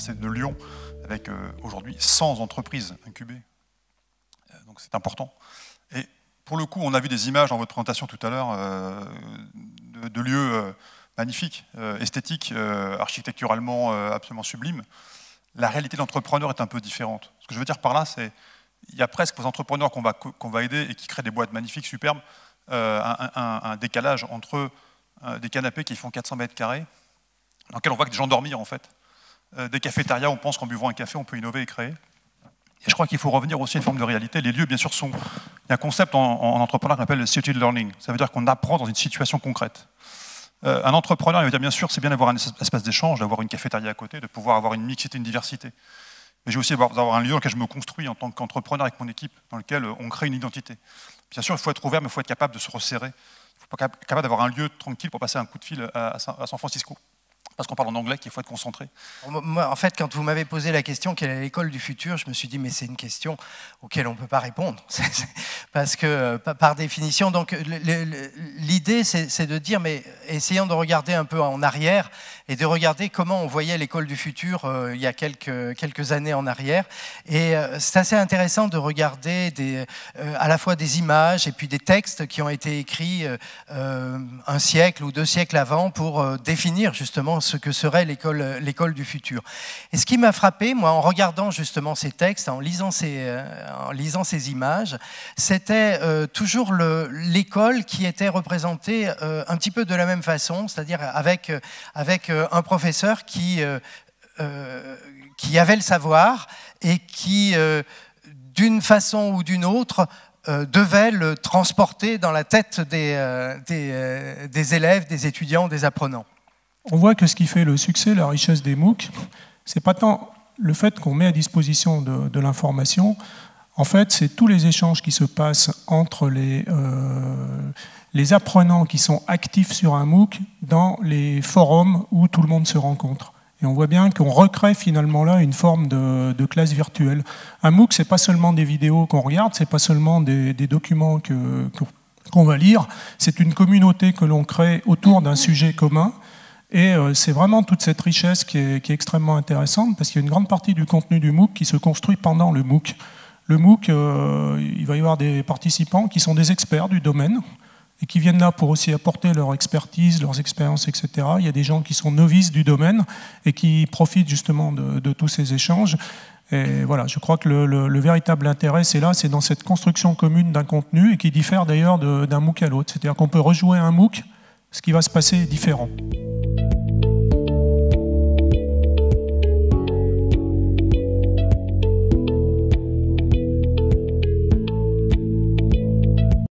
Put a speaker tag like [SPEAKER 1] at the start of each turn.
[SPEAKER 1] l'Université de Lyon, avec aujourd'hui 100 entreprises incubées. Donc c'est important. Et pour le coup, on a vu des images dans votre présentation tout à l'heure de lieux magnifiques, esthétiques, architecturalement absolument sublimes. La réalité de l'entrepreneur est un peu différente. Ce que je veux dire par là, c'est qu'il y a presque aux entrepreneurs qu'on va aider et qui créent des boîtes magnifiques, superbes, un décalage entre des canapés qui font 400 mètres carrés, dans lesquels on voit que des gens dormir en fait. Des cafétérias, on pense qu'en buvant un café, on peut innover et créer. Et je crois qu'il faut revenir aussi à une forme de réalité. Les lieux, bien sûr, il y a un concept en entrepreneur qu'on appelle le situated learning. Ça veut dire qu'on apprend dans une situation concrète. Un entrepreneur, il va dire, bien sûr, c'est bien d'avoir un espace d'échange, d'avoir une cafétéria à côté, de pouvoir avoir une mixité, une diversité. Mais j'ai aussi d'avoir un lieu dans lequel je me construis en tant qu'entrepreneur avec mon équipe, dans lequel on crée une identité. Bien sûr, il faut être ouvert, mais il faut être capable de se resserrer. Il faut être capable d'avoir un lieu tranquille pour passer un coup de fil à San Francisco. Parce qu'on parle en anglais, qu'il faut être concentré.
[SPEAKER 2] Moi, en fait, quand vous m'avez posé la question quelle est l'école du futur, je me suis dit mais c'est une question auquel on ne peut pas répondre. Parce que, par définition, donc l'idée c'est de dire, mais essayons de regarder un peu en arrière et de regarder comment on voyait l'école du futur il y a quelques années en arrière. Et c'est assez intéressant de regarder à la fois des images et puis des textes qui ont été écrits un siècle ou 2 siècles avant pour définir justement ce que serait l'école du futur. Et ce qui m'a frappé, moi, en regardant justement ces textes, en lisant ces images, c'était toujours l'école qui était représentée un petit peu de la même façon, c'est-à-dire avec un professeur qui avait le savoir et qui, d'une façon ou d'une autre, devait le transporter dans la tête des élèves, des étudiants, des apprenants.
[SPEAKER 3] On voit que ce qui fait le succès, la richesse des MOOC, c'est pas tant le fait qu'on met à disposition de l'information. En fait, c'est tous les échanges qui se passent entre les apprenants qui sont actifs sur un MOOC dans les forums où tout le monde se rencontre. Et on voit bien qu'on recrée finalement là une forme de classe virtuelle. Un MOOC, c'est pas seulement des vidéos qu'on regarde, c'est pas seulement des documents qu'on va lire, c'est une communauté que l'on crée autour d'un sujet commun. Et c'est vraiment toute cette richesse qui est extrêmement intéressante parce qu'il y a une grande partie du contenu du MOOC qui se construit pendant le MOOC. Le MOOC, il va y avoir des participants qui sont des experts du domaine et qui viennent là pour aussi apporter leur expertise, leurs expériences, etc. Il y a des gens qui sont novices du domaine et qui profitent justement de tous ces échanges. Et voilà, je crois que le véritable intérêt, c'est dans cette construction commune d'un contenu et qui diffère d'ailleurs d'un MOOC à l'autre. C'est-à-dire qu'on peut rejouer un MOOC, ce qui va se passer est différent.